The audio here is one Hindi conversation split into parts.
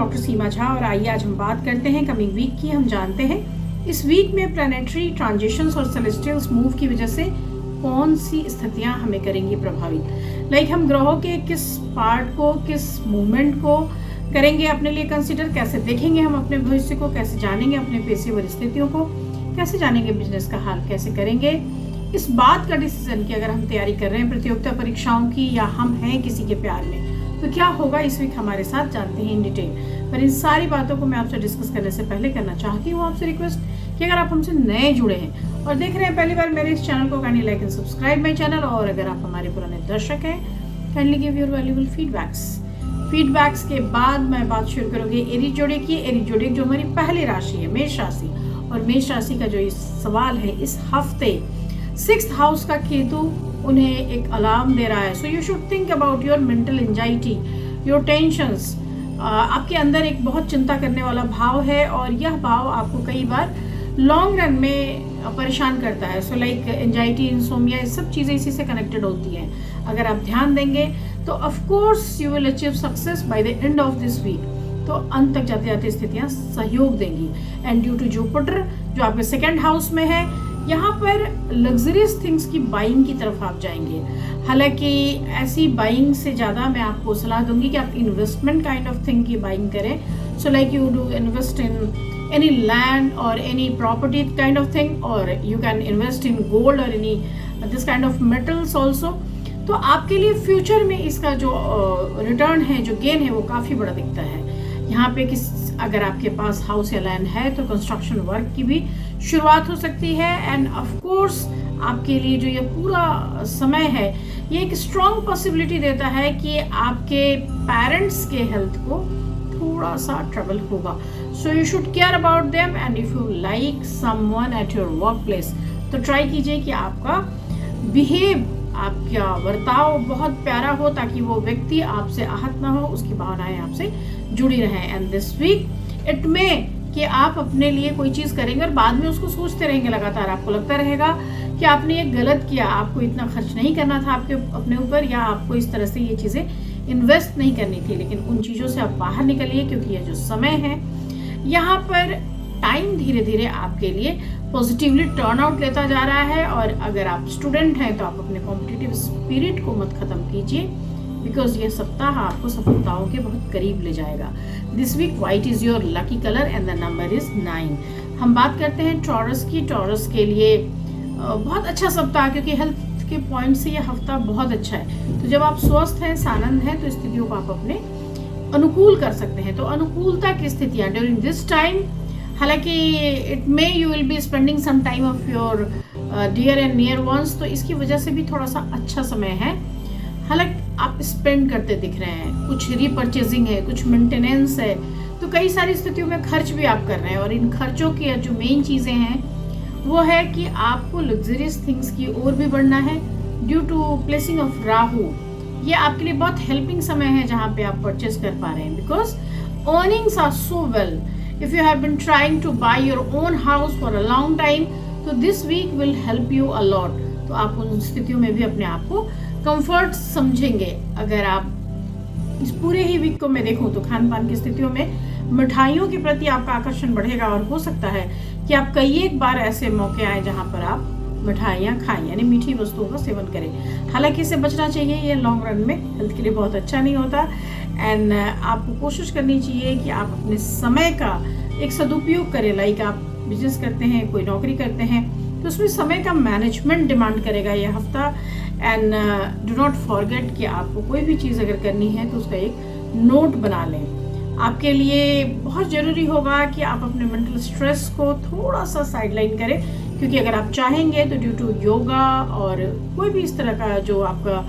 डॉक्टर सीमा झा और आइए आज हम बात करते हैं कमिंग वीक की। हम जानते हैं इस वीक में प्लैनेटरी ट्रांजिशंस और सेलेस्टियल्स मूव की वजह से कौन सी स्थितियां हमें करेंगी प्रभावित। हम ग्रहों के किस पार्ट को, किस मूवमेंट को करेंगे अपने लिए कंसिडर, कैसे देखेंगे हम अपने भविष्य को, कैसे जानेंगे अपने पेशेवर स्थितियों को, कैसे जानेंगे बिजनेस का हाल कैसे करेंगे। इस बात का डिसीजन कि अगर हम तैयारी कर रहे हैं प्रतियोगिता परीक्षाओं की या हम हैं किसी के प्यार में तो क्या होगा इस वीक हमारे साथ, जानते हैं इन डिटेल। पर इन सारी बातों को मैं आपसे डिस्कस करने से पहले करना चाहती हूँ आपसे रिक्वेस्ट कि अगर आप हमसे नए जुड़े हैं और देख रहे हैं पहली बार मेरे इस चैनल को, kindly like and subscribe my channel. और अगर आप हमारे पुराने दर्शक हैं, kindly give your valuable feedbacks के बाद मैं बात शुरू करूंगी एरीज जोडिक की। एरीज जोडिक जो हमारी पहली राशि है मेष राशि, और मेष राशि का जो इस सवाल है इस हफ्ते 6th हाउस का केतु उन्हें एक अलार्म दे रहा है। So you should think about your mental anxiety, your tensions. आपके अंदर एक बहुत चिंता करने वाला भाव है और यह भाव आपको कई बार लॉन्ग रन में परेशान करता है। सो एंजाइटी, इंसोमिया, ये सब चीज़ें इसी से कनेक्टेड होती हैं। अगर आप ध्यान देंगे तो of course you will achieve success by the end of this week. तो अंत तक जाते जाते स्थितियां सहयोग देंगी। एंड ड्यू टू जुपिटर जो आपके 2nd हाउस में है, यहाँ पर लग्जरियस थिंग्स की बाइंग की तरफ आप जाएंगे। हालांकि ऐसी बाइंग से ज़्यादा मैं आपको सलाह दूंगी कि आप इन्वेस्टमेंट काइंड ऑफ थिंग की बाइंग करें। So you do invest in any land और any property kind of thing, और you can invest in gold और any this kind of metals also. तो आपके लिए फ्यूचर में इसका जो रिटर्न है, जो गेन है, वो काफ़ी बड़ा दिखता है। यहाँ पे अगर आपके पास हाउस या लैंड है तो कंस्ट्रक्शन वर्क की भी शुरुआत हो सकती है। एंड ऑफ कोर्स आपके लिए जो ये पूरा समय है ये एक स्ट्रॉन्ग पॉसिबिलिटी देता है कि आपके पेरेंट्स के हेल्थ को थोड़ा सा ट्रबल होगा। So you should care about them. And if you like someone at your work place तो ट्राई कीजिए कि आपका बिहेव, आपका बर्ताव बहुत प्यारा हो ताकि वो व्यक्ति आपसे आहत ना हो, उसकी भावनाएं आपसे जुड़ी रहें। And this week it may कि आप अपने लिए कोई चीज़ करेंगे और बाद में उसको सोचते रहेंगे लगातार। आपको लगता रहेगा कि आपने ये गलत किया, आपको इतना खर्च नहीं करना था आपके अपने ऊपर, या आपको इस तरह से ये चीज़ें इन्वेस्ट नहीं करनी थी। लेकिन उन चीज़ों से आप बाहर निकलिए क्योंकि यह जो समय है यहाँ पर टाइम धीरे धीरे आपके लिए पॉजिटिवली टर्न आउट लेता जा रहा है। और अगर आप स्टूडेंट हैं तो आप अपने कॉम्पिटिटिव स्पिरिट को मत ख़त्म कीजिए, बिकॉज ये सप्ताह आपको सफलताओं के बहुत करीब ले जाएगा। This week white is your lucky colour and the number is 9। हम बात करते हैं टॉरस की। टॉरस के लिए बहुत अच्छा सप्ताह, क्योंकि हेल्थ के पॉइंट से ये हफ्ता बहुत अच्छा है। तो जब आप स्वस्थ हैं, सानंद हैं, तो स्थितियों को आप अपने अनुकूल कर सकते हैं। तो अनुकूलता की स्थितियाँ ड्यूरिंग दिस टाइम, हालांकि it may you will be spending some time of your dear and near ones, तो इसकी वजह से भी थोड़ा सा अच्छा समय है। हालांकि आप स्पेंड करते दिख रहे हैं, कुछ रीपरचेजिंग है, कुछ मेंटेनेंस है, तो कई सारी स्थितियों में खर्च भी आप कर रहे हैं। और इन खर्चों की जो मेन चीज़ें हैं वो है कि आपको लग्जरियस थिंग्स की ओर भी बढ़ना है। Due to placing of Rahu, ये आपके लिए बहुत हेल्पिंग समय है जहाँ पे आप परचेज कर पा रहे हैं, because earnings are so well. If you have been trying to buy your own house for a long time, तो this week will help you a lot. तो आप उन स्थितियों में भी अपने आप को कंफर्ट समझेंगे। अगर आप इस पूरे ही वीक को मैं देखूं तो खान पान की स्थितियों में मिठाइयों के प्रति आपका आकर्षण बढ़ेगा, और हो सकता है कि आप कई एक बार ऐसे मौके आए जहां पर आप मिठाइयाँ खाएं, यानी मीठी वस्तुओं का सेवन करें। हालांकि इससे बचना चाहिए, ये लॉन्ग रन में हेल्थ के लिए बहुत अच्छा नहीं होता। एंड आपको कोशिश करनी चाहिए कि आप अपने समय का एक सदुपयोग करें। आप बिजनेस करते हैं, कोई नौकरी करते हैं, तो उसमें समय का मैनेजमेंट डिमांड करेगा ये हफ्ता। एंड डू नॉट फॉरगेट कि आपको कोई भी चीज़ अगर करनी है तो उसका एक नोट बना लें। आपके लिए बहुत ज़रूरी होगा कि आप अपने मेंटल स्ट्रेस को थोड़ा सा साइडलाइन करें, क्योंकि अगर आप चाहेंगे तो ड्यू टू योगा और कोई भी इस तरह का जो आपका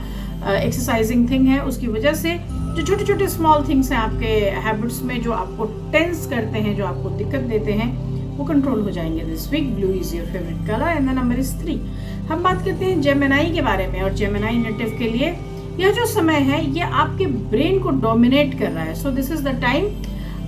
एक्सरसाइजिंग थिंग है, उसकी वजह से जो छोटे छोटे स्मॉल थिंग्स हैं आपके हैबिट्स में जो आपको टेंस करते हैं, जो आपको दिक्कत देते हैं, वो कंट्रोल हो जाएंगे। This week blue is your favourite colour and the number is 3। हम बात करते हैं जेमिनी के बारे में। और जेमिनी नेटिव के लिए यह जो समय है ये आपके ब्रेन को डोमिनेट कर रहा है। So this is the time,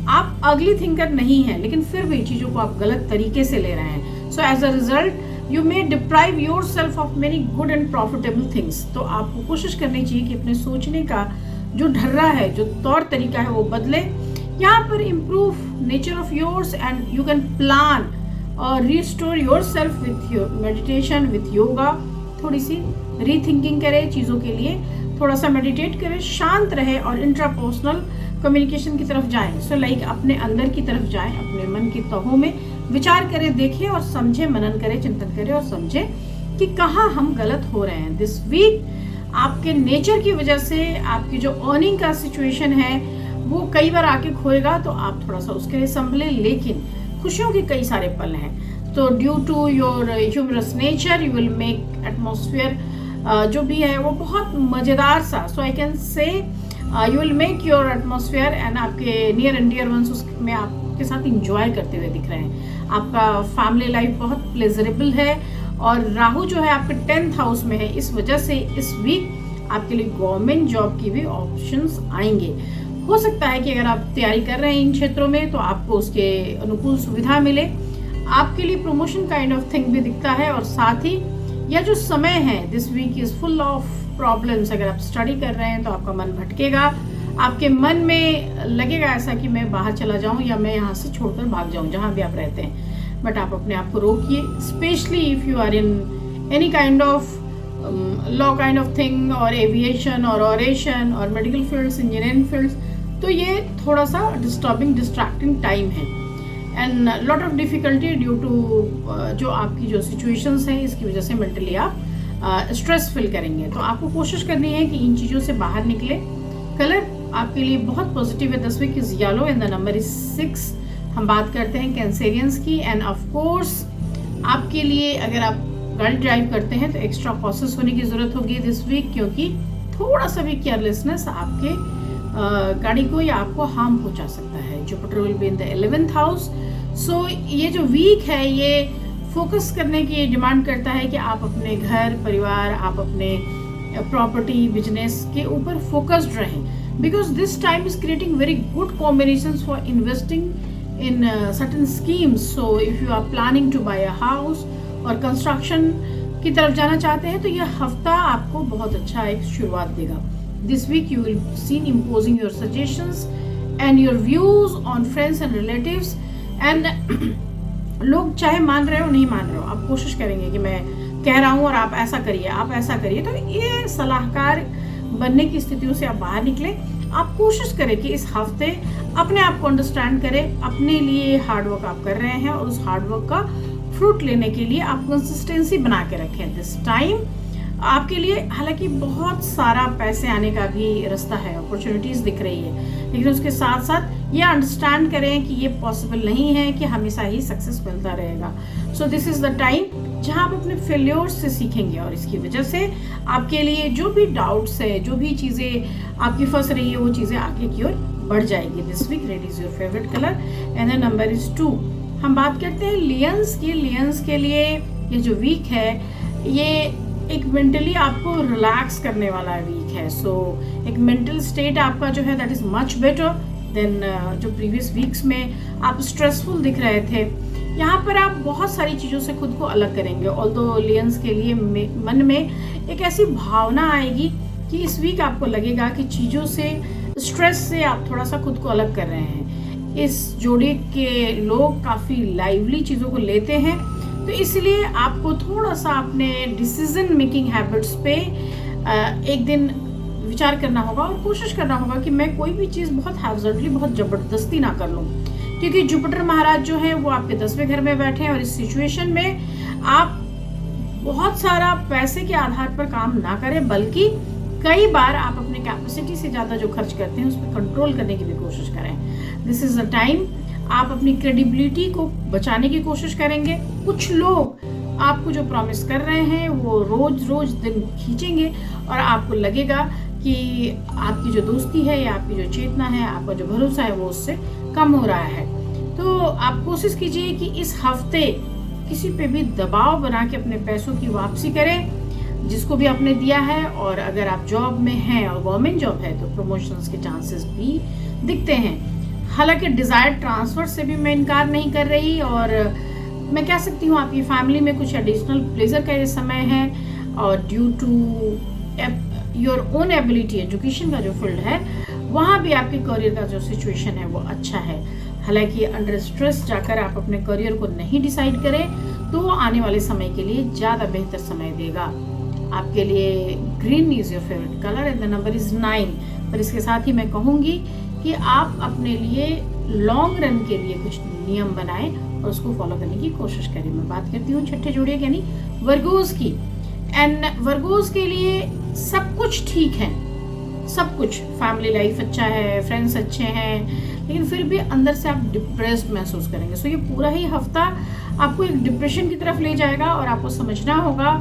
आप अगली थिंकर नहीं है, लेकिन फिर भी चीज़ों को आप गलत तरीके से ले रहे हैं। So as a result you may deprive yourself of many good and profitable things. तो आपको कोशिश करनी चाहिए कि अपने सोचने का जो ढर्रा है, जो तौर तरीका है, वो बदले। यहाँ पर improve nature of yours and you can plan और restore your self with your meditation, with yoga. थोड़ी सी रीथिंकिंग करें चीज़ों के लिए, थोड़ा सा मेडिटेट करें, शांत रहे और इंट्रापर्सनल कम्युनिकेशन की तरफ जाएं। सो लाइक अपने अंदर की तरफ जाएं, अपने मन की तहों में विचार करें, देखें और समझें, मनन करें, चिंतन करें और समझें कि कहाँ हम गलत हो रहे हैं। दिस वीक आपके नेचर की वजह से आपकी जो अर्निंग का सिचुएशन है वो कई बार आके खोएगा, तो आप थोड़ा सा उसके लिए संभलें, लेकिन खुशियों के कई सारे पल हैं। तो due to your humorous nature you will make atmosphere जो भी है वो बहुत मज़ेदार सा, so I can say you will make your atmosphere and आपके नियर एंड डियर वंस उसमें आपके साथ इंजॉय करते हुए दिख रहे हैं। आपका फैमिली लाइफ बहुत प्लेजरेबल है और राहु जो है आपके 10th हाउस में है, इस वजह से इस वीक आपके लिए गवर्नमेंट जॉब की भी ऑप्शंस आएंगे। हो सकता है कि अगर आप तैयारी कर रहे हैं इन क्षेत्रों में तो आपको उसके अनुकूल सुविधा मिले, आपके लिए प्रमोशन काइंड ऑफ थिंग भी दिखता है। और साथ ही यह जो समय है this week is full of problems. अगर आप स्टडी कर रहे हैं तो आपका मन भटकेगा, आपके मन में लगेगा ऐसा कि मैं बाहर चला जाऊं या मैं यहाँ से छोड़कर भाग जाऊं जहाँ भी आप रहते हैं, बट आप अपने आप को रोकिए, specially if you are in any kind of law kind of thing और एविएशन और ऑरेशन और मेडिकल फील्ड्स, इंजीनियरिंग फील्ड्स, तो ये थोड़ा सा डिस्टर्बिंग डिस्ट्रैक्टिंग टाइम है and lot of difficulty due to जो आपकी जो सिचुएशंस हैं इसकी वजह से मेंटली आप स्ट्रेस फील करेंगे। तो आपको कोशिश करनी है कि इन चीज़ों से बाहर निकले। कलर आपके लिए बहुत पॉजिटिव है, 10 week is yellow and the number is 6। हम बात करते हैं कैंसेरियंस की एंड ऑफ कोर्स आपके लिए अगर आप गाड़ी ड्राइव करते हैं तो एक्स्ट्रा कॉशस होने की ज़रूरत होगी दिस वीक, क्योंकि थोड़ा सा भी केयरलेसनेस आपके गाड़ी को या आपको हार्म पहुंचा सकता है। Jupiter will be in the 11th house. सो ये जो वीक है ये फोकस करने की डिमांड करता है कि आप अपने घर परिवार, आप अपने प्रॉपर्टी बिजनेस के ऊपर फोकस्ड रहें, because this time is creating very good combinations for investing in certain schemes. So if you are planning to buy a house और कंस्ट्रक्शन की तरफ जाना चाहते हैं तो यह हफ्ता आपको बहुत अच्छा एक शुरुआत देगा। This week you will be seen imposing your suggestions and your views on friends and relatives and लोग चाहे मान रहे हो नहीं मान रहे हो, आप कोशिश करेंगे कि मैं कह रहा हूँ और आप ऐसा करिए, आप ऐसा करिए। तो ये सलाहकार बनने की स्थितियों से आप बाहर निकले। आप कोशिश करें कि इस हफ्ते अपने आप को अंडरस्टैंड करें, अपने लिए हार्डवर्क आप कर रहे हैं और उस हार्डवर्क का फ्रूट लेने के लिए आप कंसिस्टेंसी बना के रखें। दिस टाइम आपके लिए हालांकि बहुत सारा पैसे आने का भी रास्ता है, अपॉर्चुनिटीज दिख रही है, लेकिन उसके साथ साथ ये अंडरस्टैंड करें कि ये पॉसिबल नहीं है कि हमेशा ही सक्सेस मिलता रहेगा। So this is the time जहां आप अपने फेल्योर्स से सीखेंगे और इसकी वजह से आपके लिए जो भी डाउट्स है, जो भी चीज़ें आपकी फंस रही है, वो चीज़ें आगे की ओर बढ़ जाएगी। This week red is your favourite colour and the number is 2। हम बात करते हैं लियंस की। लियंस के लिए ये जो वीक है ये एक मेंटली आपको रिलैक्स करने वाला वीक है। सो एक मेंटल स्टेट आपका जो है that is much better than जो प्रीवियस वीक्स में आप स्ट्रेसफुल दिख रहे थे। यहाँ पर आप बहुत सारी चीज़ों से खुद को अलग करेंगे। ऑल्दो लियंस के लिए मन में एक ऐसी भावना आएगी कि इस वीक आपको लगेगा कि चीज़ों से, स्ट्रेस से आप थोड़ा सा खुद को अलग कर रहे हैं। इस जोड़ी के लोग काफ़ी लाइवली चीज़ों को लेते हैं, तो इसलिए आपको थोड़ा सा अपने डिसीजन मेकिंग हैबिट्स पे एक दिन विचार करना होगा और कोशिश करना होगा कि मैं कोई भी चीज़ बहुत हैज़र्डली, बहुत ज़बरदस्ती ना कर लूँ, क्योंकि जुपिटर महाराज जो है वो आपके 10वें घर में बैठे हैं और इस सिचुएशन में आप बहुत सारा पैसे के आधार पर काम ना करें, बल्कि कई बार आप अपने कैपेसिटी से ज़्यादा जो खर्च करते हैं उस पर कंट्रोल करने की भी कोशिश करें। दिस इज़ द टाइम आप अपनी क्रेडिबिलिटी को बचाने की कोशिश करेंगे। कुछ लोग आपको जो प्रॉमिस कर रहे हैं वो रोज रोज दिन खींचेंगे और आपको लगेगा कि आपकी जो दोस्ती है या आपकी जो चेतना है, आपका जो भरोसा है वो उससे कम हो रहा है। तो आप कोशिश कीजिए कि इस हफ्ते किसी पे भी दबाव बना के अपने पैसों की वापसी करें जिसको भी आपने दिया है। और अगर आप जॉब में हैं और गवर्नमेंट जॉब है तो प्रमोशंस के चांसेस भी दिखते हैं। हालांकि डिज़ायर्ड ट्रांसफ़र से भी मैं इनकार नहीं कर रही और मैं कह सकती हूँ आपकी फैमिली में कुछ एडिशनल प्लेजर का ये समय है और due to your own ability, education का जो फील्ड है वहाँ भी आपके करियर का जो सिचुएशन है वो अच्छा है। हालांकि अंडर स्ट्रेस जाकर आप अपने करियर को नहीं डिसाइड करें तो वो आने वाले समय के लिए ज़्यादा बेहतर समय देगा आपके लिए। Green is your favourite colour and the number is 9। पर इसके साथ ही मैं कहूँगी कि आप अपने लिए लॉन्ग रन के लिए कुछ नियम बनाएं और उसको फॉलो करने की कोशिश करें। मैं बात करती हूँ छठे जोड़िए यानी वर्गोस की। एंड वर्गोस के लिए सब कुछ ठीक है, सब कुछ, फैमिली लाइफ अच्छा है, फ्रेंड्स अच्छे हैं, लेकिन फिर भी अंदर से आप डिप्रेस्ड महसूस करेंगे। सो ये पूरा ही हफ्ता आपको एक डिप्रेशन की तरफ ले जाएगा और आपको समझना होगा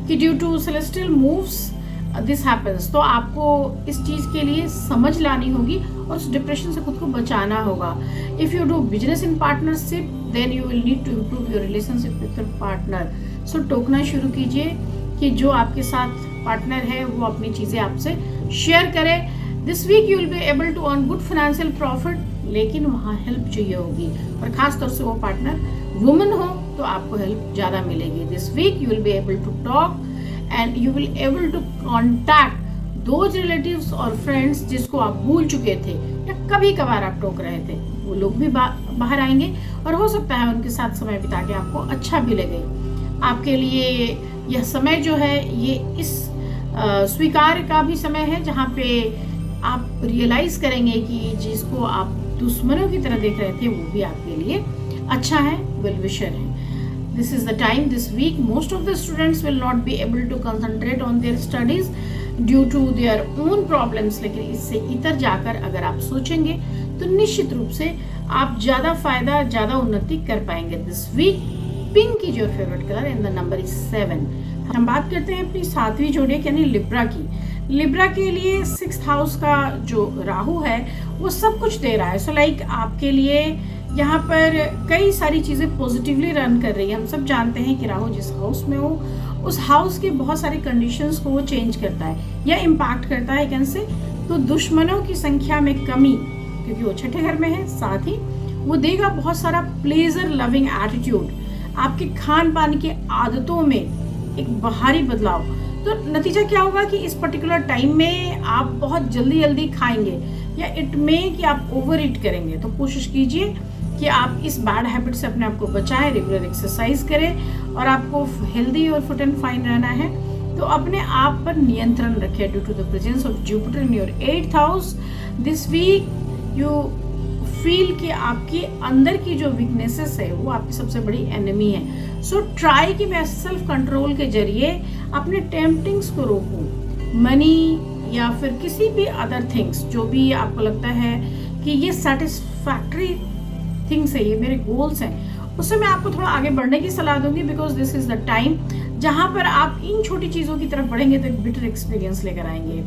कि due to celestial moves this happens. तो आपको इस चीज़ के लिए समझ लानी होगी और उस डिप्रेशन से खुद को बचाना होगा। If you do business in partnership then you will need to improve your relationship with your partner. So टोकना शुरू कीजिए कि जो आपके साथ पार्टनर है वो अपनी चीज़ें आपसे शेयर करे। This week you will be able to earn good financial profit, लेकिन वहाँ हेल्प चाहिए होगी और खास तौर से वो पार्टनर वुमन हो तो आपको हेल्प ज़्यादा मिलेगी। This week you will be able to talk and you will able to contact those relatives और फ्रेंड्स जिसको आप भूल चुके थे या कभी कभार आप टोक रहे थे, वो लोग भी बाहर आएंगे और हो सकता है उनके साथ समय बिता के आपको अच्छा भी लगे। आपके लिए यह समय जो है ये इस स्वीकार का भी समय है जहाँ पे आप रियलाइज करेंगे कि जिसको आप दुश्मनों की तरह देख रहे थे वो भी आपके लिए अच्छा है, वेल विशर है। This is the time this week most of the students will not be able to concentrate on their studies due to their own problems, लेकिन इससे इतर जाकर अगर आप सोचेंगे तो निश्चित रूप से आप ज़्यादा फायदा, ज़्यादा उन्नति कर पाएंगे। This week pink is your favourite colour and the number is 7। हम बात करते हैं अपनी 7वीं जोड़ी यानी लिब्रा की। लिब्रा के लिए 6th हाउस का जो राहु है वो सब कुछ दे रहा है। सो लाइक आपके लिए यहाँ पर कई सारी चीज़ें पॉजिटिवली रन कर रही है। हम सब जानते हैं कि राहु जिस हाउस में हो उस हाउस के बहुत सारे कंडीशंस को वो चेंज करता है या इम्पैक्ट करता है कैसे। तो दुश्मनों की संख्या में कमी क्योंकि वो छठे घर में है, साथ ही वो देगा बहुत सारा प्लेजर लविंग एटीट्यूड, आपके खान पान की आदतों में एक बाहरी बदलाव। तो नतीजा क्या होगा कि इस पर्टिकुलर टाइम में आप बहुत जल्दी जल्दी खाएंगे या इट में कि आप ओवर ईट करेंगे। तो कोशिश कीजिए कि आप इस बैड हैबिट से अपने आप को बचाएं, रेगुलर एक्सरसाइज करें और आपको हेल्दी और फिट एंड फाइन रहना है तो अपने आप पर नियंत्रण रखें। Due to the presence of Jupiter in your 8th house this week you feel कि आपके अंदर की जो वीकनेसेस है वो आपकी सबसे बड़ी एनिमी है। सो ट्राई कि मैं सेल्फ कंट्रोल के जरिए अपने टेम्पटिंग्स को रोकूं, मनी या फिर किसी भी अदर थिंग्स जो भी आपको लगता है कि ये सेटिस्फैक्ट्री थिंग्स है, ये मेरे गोल्स हैं, उससे मैं आपको थोड़ा आगे बढ़ने की सलाह दूंगी। Because this is the time जहाँ पर आप इन छोटी चीज़ों की तरफ बढ़ेंगे तो एक बिटर एक्सपीरियंस लेकर आएंगे।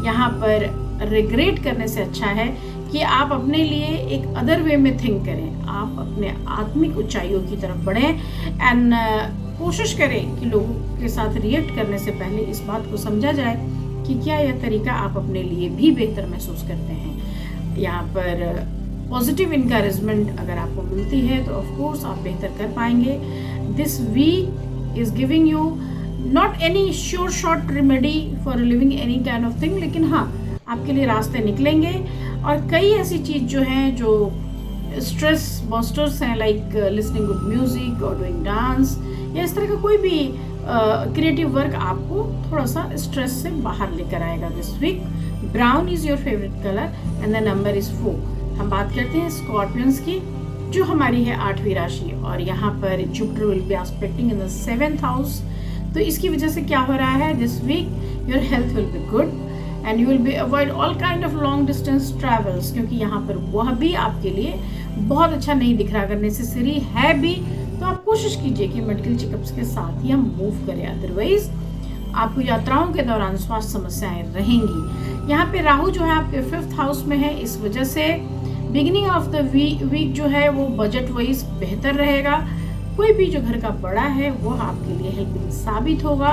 यहाँ पर रिग्रेट करने से अच्छा है कि आप अपने लिए एक अदर वे में थिंक करें, आप अपने आत्मिक ऊंचाइयों की तरफ बढ़ें एंड कोशिश करें कि लोगों के साथ रिएक्ट करने से पहले इस बात को समझा जाए कि क्या यह तरीका आप अपने लिए भी बेहतर महसूस करते हैं। यहाँ पर पॉजिटिव इनकरेजमेंट अगर आपको मिलती है तो ऑफ कोर्स आप बेहतर कर पाएंगे। This week is giving you not any sure short remedy for living any kind of thing, लेकिन हाँ आपके लिए रास्ते निकलेंगे और कई ऐसी चीज़ जो हैं जो स्ट्रेस बस्टर्स हैं लाइक लिसनिंग गुड म्यूजिक और डूइंग डांस या इस तरह का कोई भी क्रिएटिव वर्क आपको थोड़ा सा स्ट्रेस से बाहर लेकर आएगा। This week brown is your favourite colour and the number is 4। हम बात करते हैं स्कॉर्पियंस की जो हमारी है 8वीं राशि और यहाँ पर Jupiter will be aspecting in the 7th house. तो इसकी वजह से क्या हो रहा है, this week your health will be good and you will be avoid all kind of long distance travels, क्योंकि यहाँ पर वह भी आपके लिए बहुत अच्छा नहीं दिख रहा। अगर नेसेसरी है भी तो आप कोशिश कीजिए कि मेडिकल चेकअप्स के साथ ही हम मूव करें, अदरवाइज आपको यात्राओं के दौरान स्वास्थ्य समस्याएं रहेंगी। यहाँ पे राहु जो है आपके 5th हाउस में है, इस वजह से बिगिनिंग ऑफ द वीक जो है वो बजट वाइज बेहतर रहेगा। कोई भी जो घर का बड़ा है वो आपके लिए हेल्पिंग साबित होगा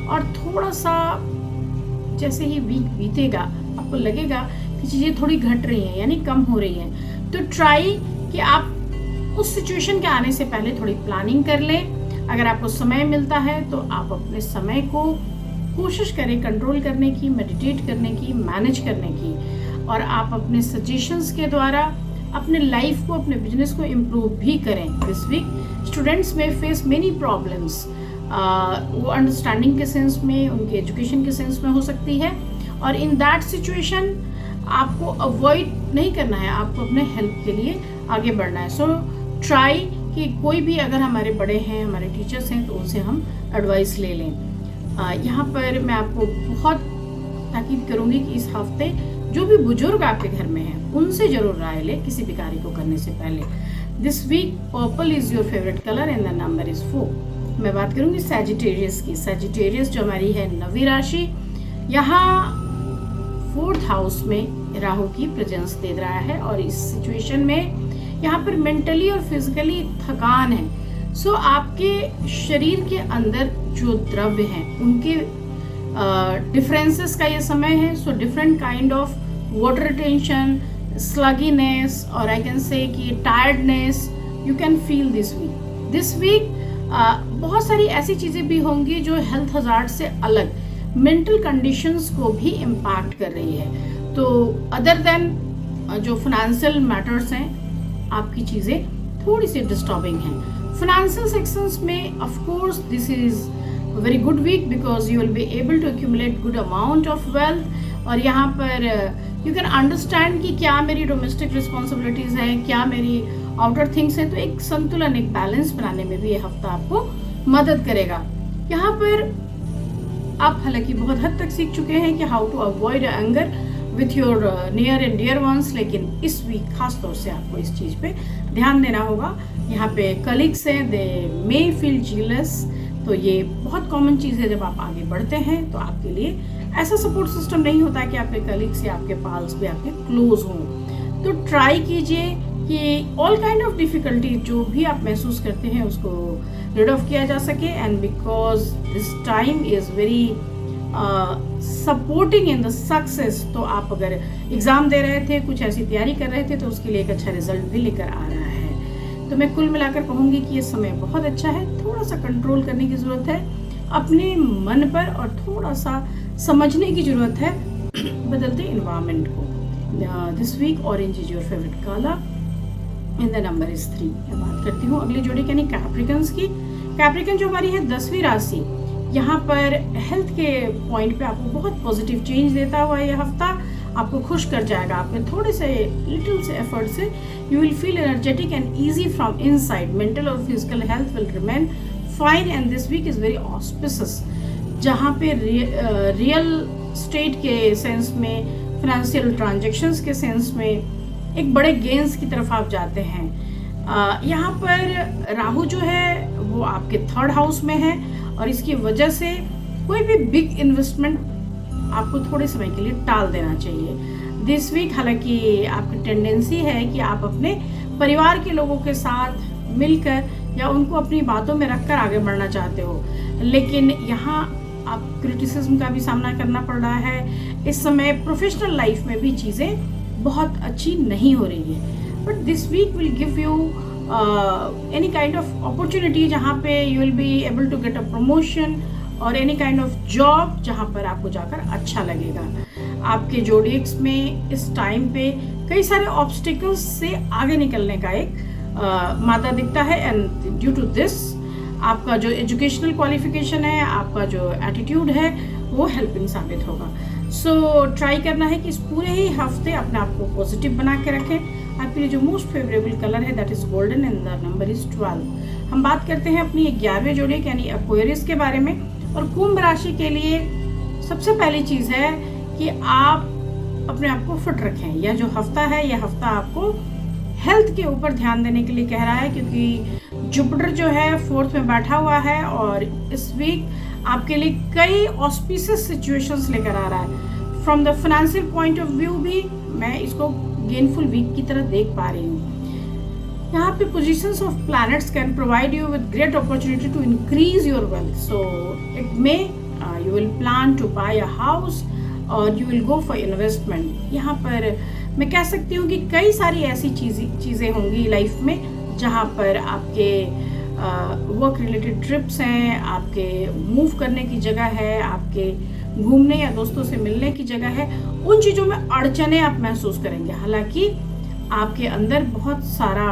और थोड़ा सा जैसे ही वीक बीतेगा आपको लगेगा कि चीज़ें थोड़ी घट रही हैं यानी कम हो रही हैं। तो ट्राई कि आप उस सिचुएशन के आने से पहले थोड़ी प्लानिंग कर लें। अगर आपको समय मिलता है तो आप अपने समय को कोशिश करें कंट्रोल करने की, मेडिटेट करने की, मैनेज करने की। और आप अपने सजेशंस के द्वारा अपने लाइफ को, अपने बिजनेस को इम्प्रूव भी करें। This week students may face many problems, वो अंडरस्टैंडिंग के सेंस में, उनके एजुकेशन के सेंस में हो सकती है, और इन दैट सिचुएशन आपको अवॉइड नहीं करना है, आपको अपने हेल्प के लिए आगे बढ़ना है। सो ट्राई कि कोई भी अगर हमारे बड़े हैं, हमारे टीचर्स हैं, तो उनसे हम एडवाइस ले लें। यहाँ पर मैं आपको बहुत ताकीद करूँगी कि इस हफ्ते जो भी बुजुर्ग आपके घर में हैं उनसे जरूर राय लें किसी भी कार्य को करने से पहले। This week purple is your favourite colour and the number is 4। मैं बात करूँगी सैजिटेरियस की। सैजिटेरियस जो हमारी है 9वीं राशि, यहाँ 4th हाउस में राहु की प्रेजेंस दे रहा है, और इस सिचुएशन में यहाँ पर मेंटली और फिजिकली थकान है। सो आपके शरीर के अंदर जो द्रव्य हैं उनके डिफरेंसेस का ये समय है। So different kind of water retention, sluggishness, और आई कैन से कि tiredness you can feel this week. बहुत सारी ऐसी चीज़ें भी होंगी जो हेल्थ हजार्ड से अलग मेंटल कंडीशंस को भी इम्पैक्ट कर रही है। तो अदर देन जो फाइनेंशियल मैटर्स हैं, आपकी चीज़ें थोड़ी सी डिस्टर्बिंग हैं। फाइनेंशियल सेक्शंस में of course this is very good week because you will be able to accumulate good amount of wealth, और यहाँ पर यू कैन अंडरस्टैंड कि क्या मेरी डोमेस्टिक रिस्पॉन्सिबिलिटीज़ हैं, क्या मेरी आउटर थिंग्स हैं। तो एक संतुलन, एक बैलेंस बनाने में भी ये हफ्ता आपको मदद करेगा। यहाँ पर आप हालांकि बहुत हद तक सीख चुके हैं कि how to avoid anger with your near and dear ones, लेकिन इस वीक खास तौर से आपको इस चीज़ पे ध्यान देना होगा। यहाँ पे कलीग्स हैं, दे मे फील जीलस, तो ये बहुत कॉमन चीज़ है। जब आप आगे बढ़ते हैं तो आपके लिए ऐसा सपोर्ट सिस्टम नहीं होता कि आपके कलीग्स या आपके पाल्स भी आपके क्लोज हों। तो ट्राई कीजिए कि ऑल काइंड ऑफ डिफिकल्टी जो भी आप महसूस करते हैं उसको रिड ऑफ किया जा सके, and because this time is very supporting in the success. तो आप अगर एग्ज़ाम दे रहे थे, कुछ ऐसी तैयारी कर रहे थे, तो उसके लिए एक अच्छा रिजल्ट भी लेकर आ रहा है। तो मैं कुल मिलाकर कहूँगी कि ये समय बहुत अच्छा है। थोड़ा सा कंट्रोल करने की ज़रूरत है अपने मन पर, और थोड़ा सा समझने की ज़रूरत है बदलते इन्वायरमेंट को। This week orange is your favourite colour and the number is 3। मैं बात करती हूँ अगली जोड़ी यानी कैप्रिकन्स की। कैप्रिकन जो हमारी है 10वीं राशि, यहाँ पर हेल्थ के पॉइंट पे आपको बहुत पॉजिटिव चेंज देता हुआ ये हफ्ता आपको खुश कर जाएगा। आपके थोड़े से लिटिल से एफर्ट से you will feel energetic and easy from inside. Mental और physical health will remain fine and this week is very auspicious, जहाँ पे रियल स्टेट के सेंस में, फाइनेंशियल ट्रांजेक्शंस के सेंस में एक बड़े गेन्स की तरफ आप जाते हैं। यहाँ पर राहु जो है वो आपके 3rd हाउस में है, और इसकी वजह से कोई भी बिग इन्वेस्टमेंट आपको थोड़े समय के लिए टाल देना चाहिए। दिस वीक हालांकि आपकी टेंडेंसी है कि आप अपने परिवार के लोगों के साथ मिलकर या उनको अपनी बातों में रखकर आगे बढ़ना चाहते हो, लेकिन यहाँ आप क्रिटिसिज्म का भी सामना करना पड़ रहा है। इस समय प्रोफेशनल लाइफ में भी चीज़ें बहुत अच्छी नहीं हो रही है, but this week will give you any kind of opportunity जहाँ पे you will be able to get a promotion और एनी काइंड ऑफ जॉब जहाँ पर आपको जाकर अच्छा लगेगा। आपके जोडिएक्स में इस टाइम पे कई सारे ऑब्स्टिकल्स से आगे निकलने का एक मादा दिखता है, एंड ड्यू टू दिस आपका जो एजुकेशनल क्वालिफिकेशन है, आपका जो एटीट्यूड है, वो हेल्पिंग साबित होगा। सो ट्राई करना है कि इस पूरे ही हफ्ते अपने आप को पॉजिटिव बना के रखें। आपके लिए जो मोस्ट फेवरेबल कलर है that is golden and the number is 12। हम बात करते हैं अपनी 11वें जोड़े यानी एक्वेरियस के बारे में। और कुंभ राशि के लिए सबसे पहली चीज़ है कि आप अपने आप को फिट रखें। यह जो हफ्ता है, यह हफ्ता आपको हेल्थ के ऊपर ध्यान देने के लिए कह रहा है, क्योंकि जुपिटर जो है 4th में बैठा हुआ है, और इस वीक आपके लिए कई ऑस्पिशियस सिचुएशंस लेकर आ रहा है। From the financial point of view भी मैं इसको गेनफुल वीक की तरह देख पा रही हूँ। यहाँ पे positions of planets can provide you with great opportunity to increase your wealth. So it may you will plan to buy a house or you will go for investment. यहाँ पर मैं कह सकती हूँ कि कई सारी ऐसी चीज़ें होंगी लाइफ में जहाँ पर आपके वर्क रिलेटेड ट्रिप्स हैं, आपके मूव करने की जगह है, आपके घूमने या दोस्तों से मिलने की जगह है, उन चीज़ों में अड़चने आप महसूस करेंगे। हालांकि आपके अंदर बहुत सारा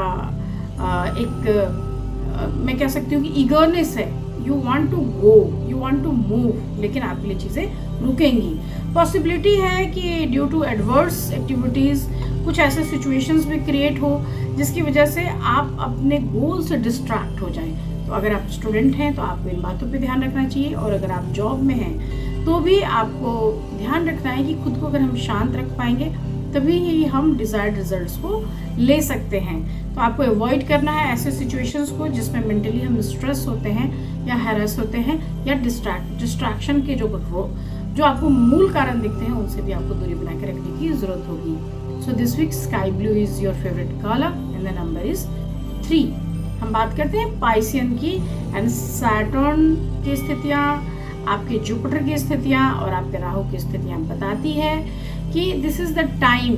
मैं कह सकती हूँ कि ईगरनेस है, you want to go, you want to move, लेकिन आपके लिए चीज़ें रुकेंगी। पॉसिबिलिटी है कि ड्यू टू एडवर्स एक्टिविटीज़ कुछ ऐसे सिचुएशंस भी क्रिएट हो जिसकी वजह से आप अपने गोल से डिस्ट्रैक्ट हो जाएं। तो अगर आप स्टूडेंट हैं तो आपको इन बातों पे ध्यान रखना चाहिए, और अगर आप जॉब में हैं तो भी आपको ध्यान रखना है कि खुद को अगर हम शांत रख पाएंगे तभी ही हम डिज़ायर्ड रिजल्ट्स को ले सकते हैं। तो आपको अवॉइड करना है ऐसे सिचुएशंस को जिसमें मेंटली हम स्ट्रेस होते हैं या हैरेस होते हैं, या डिस्ट्रैक्शन के जो आपको मूल कारण दिखते हैं उनसे भी आपको दूरी बना के रखने की ज़रूरत होगी। So this week sky blue is your favourite colour and the number is 3। हम बात करते हैं पाइसियन की, एंड सैटर्न की स्थितियाँ, आपके जुपिटर की स्थितियाँ और आपके राहु की स्थितियाँ बताती है कि this is the time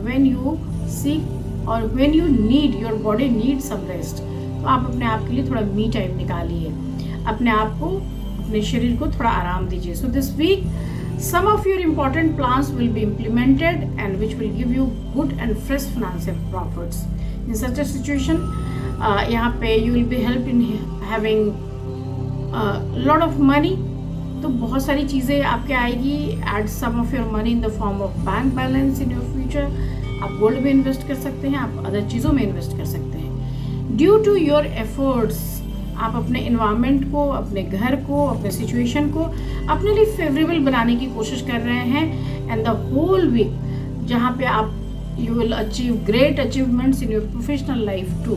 when you seek और when you need, your body need some rest. तो आप अपने आप के लिए थोड़ा मी टाइम निकालिए, अपने आप को, अपने शरीर को थोड़ा आराम दीजिए। So this week some of your important plans will be implemented and which will give you good and fresh financial profits. In such a situation, यहाँ पे you will be helped in having lot of money. तो बहुत सारी चीज़ें आपके आएगी। Add some of your money in the form of bank balance in your future. आप गोल्ड में इन्वेस्ट कर सकते हैं, आप अदर चीज़ों में इन्वेस्ट कर सकते हैं। Due to your efforts, आप अपने इन्वायरमेंट को, अपने घर को, अपने सिचुएशन को अपने लिए फेवरेबल बनाने की कोशिश कर रहे हैं। एंड द होल वीक जहाँ पे आप you will achieve great achievements in your professional life too.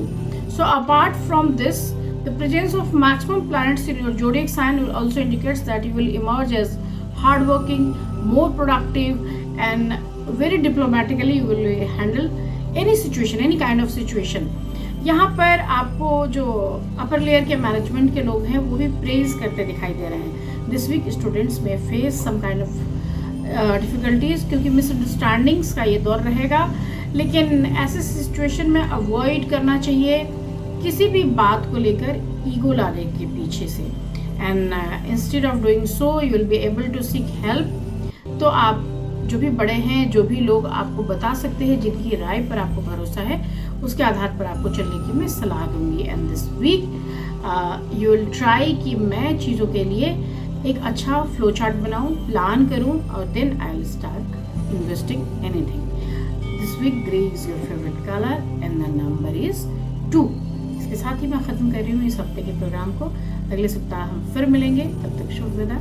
So apart from this, the presence of maximum planets in your zodiac sign will also indicates that you will emerge as hard working, more productive and very diplomatically you will handle any situation, any kind of situation. यहाँ पर आपको जो अपर लेयर के मैनेजमेंट के लोग हैं वो भी प्रेज करते दिखाई दे रहे हैं। This week students may face some kind of difficulties, क्योंकि मिसअंडरस्टैंडिंग्स का ये दौर रहेगा, लेकिन ऐसे सिचुएशन में अवॉइड करना चाहिए किसी भी बात को लेकर ईगो लाने के पीछे से। And instead of doing so you will be able to seek help. तो आप जो भी बड़े हैं, जो भी लोग आपको बता सकते हैं, जिनकी राय पर आपको भरोसा है, उसके आधार पर आपको चलने की मैं सलाह दूंगी। And this week you will try कि मैं चीज़ों के लिए एक अच्छा फ्लो चार्ट बनाऊं, प्लान करूं, और then I will start investing anything. This week grey is your favourite colour and the number is 2। इसके साथ ही मैं ख़त्म कर रही हूँ इस हफ्ते के प्रोग्राम को। अगले सप्ताह हम फिर मिलेंगे, तब तक शुभ विदा।